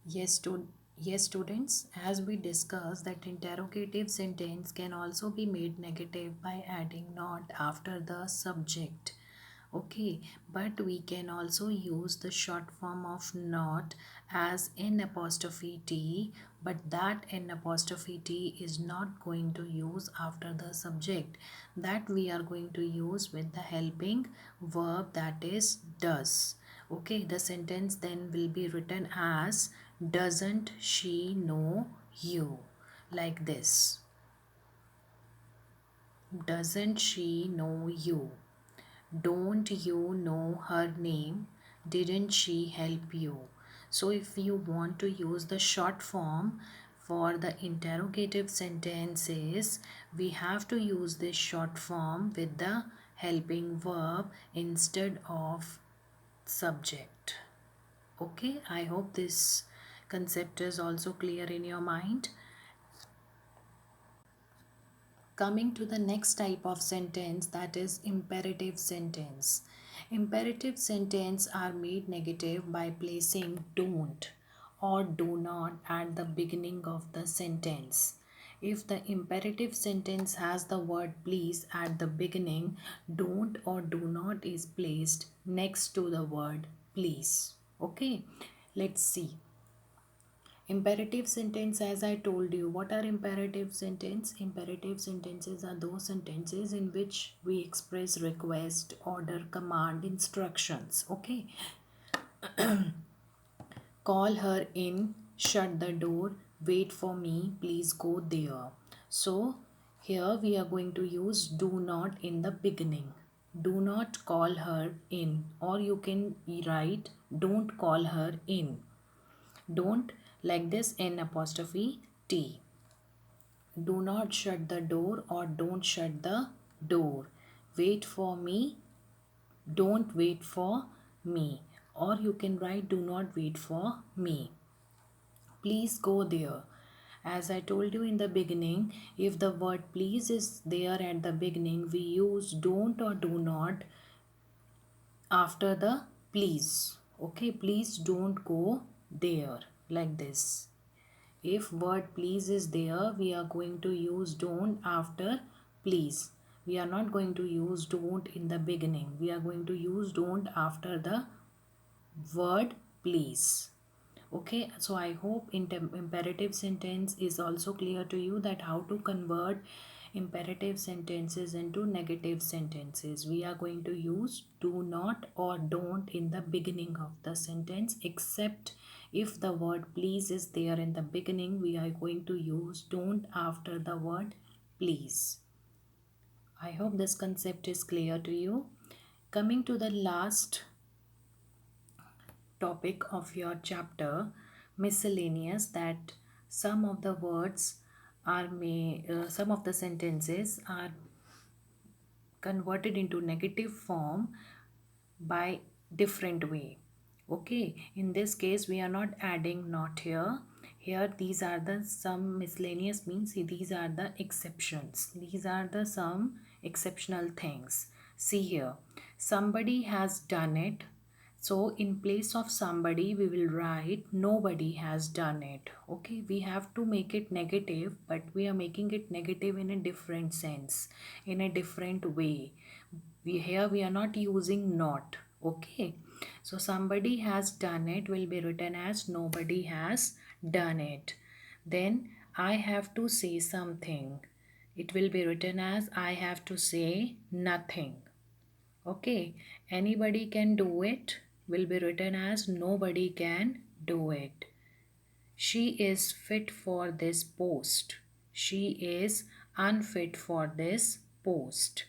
Yes, students, as we discussed that interrogative sentence can also be made negative by adding not after the subject. Okay, but we can also use the short form of not as n apostrophe t, but that n apostrophe t is not going to use after the subject. That we are going to use with the helping verb, that is does. Okay, the sentence then will be written as doesn't she know you, like this. Doesn't she know you? Don't you know her name? Didn't she help you? So if you want to use the short form for the interrogative sentences, we have to use this short form with the helping verb instead of subject. Okay, I hope this concept is also clear in your mind. Coming to the next type of sentence, that is imperative sentence. Imperative sentence are made negative by placing don't or do not at the beginning of the sentence. If the imperative sentence has the word please at the beginning, don't or do not is placed next to the word please. Okay, let's see. Imperative sentence, as I told you, what are imperative sentence? Imperative sentences are those sentences in which we express request, order, command, instructions. Okay, call her in, shut the door, wait for me, please go there. So here we are going to use do not in the beginning. Do not call her in, or you can write don't call her in. Don't, like this, n apostrophe t. Do not shut the door or don't shut the door. Wait for me, don't wait for me. Or you can write do not wait for me. Please go there. As I told you in the beginning, if the word please is there at the beginning, we use don't or do not after the please. Okay, please don't go there, like this. If word please is there, we are going to use don't after please. We are not going to use don't in the beginning. We are going to use don't after the word please. Okay, so I hope imperative sentence is also clear to you, that how to convert imperative sentences into negative sentences. We are going to use do not or don't in the beginning of the sentence, except if the word please is there in the beginning, we are going to use don't after the word please. I hope this concept is clear to you. Coming to the last topic of your chapter, miscellaneous, that some of the words are some of the sentences are converted into negative form by different way. Okay, in this case we are not adding not here. Here these are the some miscellaneous, means these are the exceptions. These are the some exceptional things. See here, somebody has done it. So in place of somebody, we will write nobody has done it. Okay, we have to make it negative, but we are making it negative in a different sense, in a different way. We are not using not. Okay, so somebody has done it will be written as nobody has done it. Then I have to say something. It will be written as I have to say nothing. Okay, anybody can do it will be written as nobody can do it. She is fit for this post. She is unfit for this post.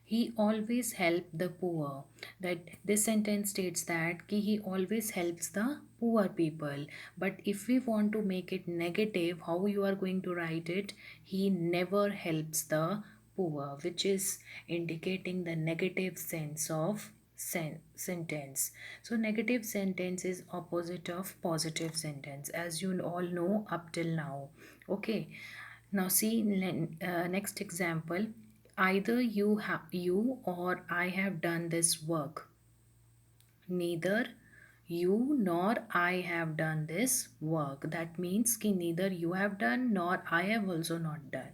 He always helped the poor. That this sentence states that he always helps the poor people. But if we want to make it negative, how you are going to write it? He never helps the poor, which is indicating the negative sense of sentence. So negative sentence is opposite of positive sentence, as you all know up till now. Okay, now see next example. Either you or I have done this work. Neither you nor I have done this work. That means ki neither you have done nor I have also not done.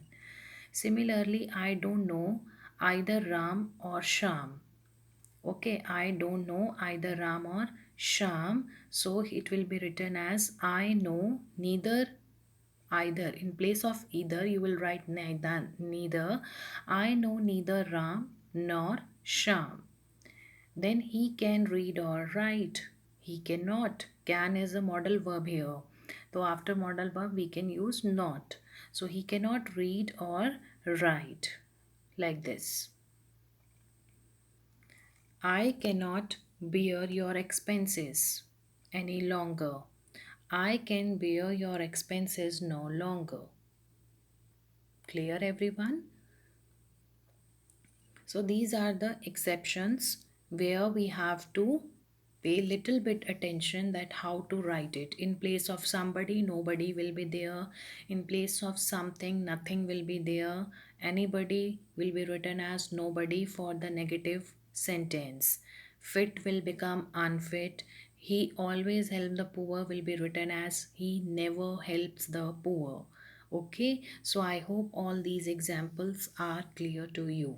Similarly, I don't know either Ram or Sham. Okay, I don't know either Ram or Sham, so it will be written as I know neither either. In place of either you will write neither. I know neither Ram nor Sham. Then he can read or write. He cannot. Can is a modal verb here. So after modal verb we can use not. So he cannot read or write like this. I cannot bear your expenses any longer. I can bear your expenses no longer. Clear, everyone? So these are the exceptions where we have to pay little bit attention that how to write it. In place of somebody, nobody will be there. In place of something, nothing will be there. Anybody will be written as nobody for the negative sentence. Fit will become unfit. He always help the poor will be written as he never helps the poor. Okay, so I hope all these examples are clear to you,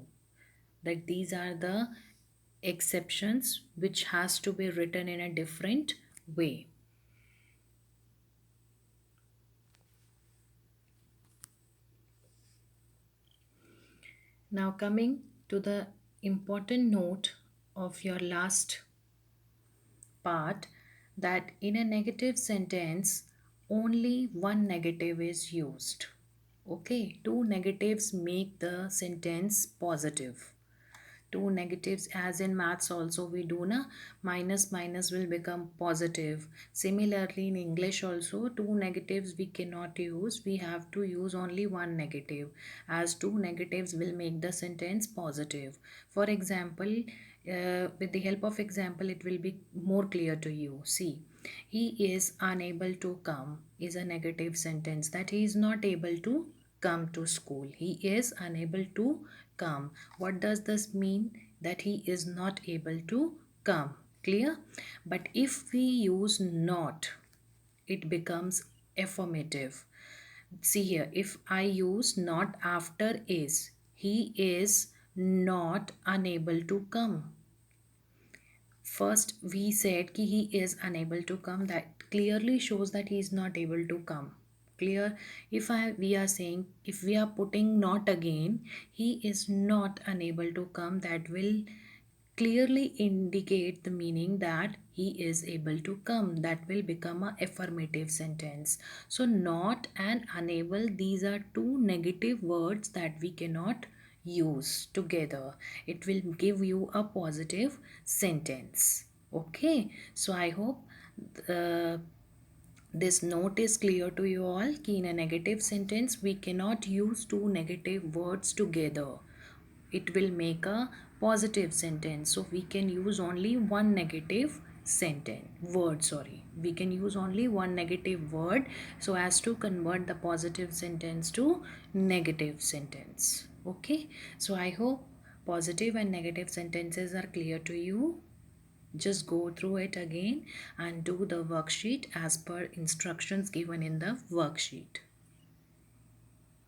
that these are the exceptions which has to be written in a different way. Now coming to the important note of your last part, that in a negative sentence only one negative is used. Okay, two negatives make the sentence positive. Two negatives, as in maths also we do na, minus minus will become positive. Similarly in English also two negatives we cannot use, we have to use only one negative, as two negatives will make the sentence positive. For example, with the help of example it will be more clear to you. See, he is unable to come is a negative sentence, that he is not able to come to school. He is unable to come. What does this mean? That he is not able to come. Clear? But if we use not, it becomes affirmative. See here, if I use not after is, he is not unable to come. First we said ki he is unable to come, that clearly shows that he is not able to come. Clear? If we are saying, if we are putting not again, he is not unable to come, that will clearly indicate the meaning that he is able to come. That will become a affirmative sentence. So not and unable, these are two negative words that we cannot use together. It will give you a positive sentence. Okay, so I hope uh, this note is clear to you all. Ki in a negative sentence we cannot use two negative words together. It will make a positive sentence. So we can use only one negative we can use only one negative word so as to convert the positive sentence to negative sentence. Okay, so I hope positive and negative sentences are clear to you. Just go through it again and do the worksheet as per instructions given in the worksheet.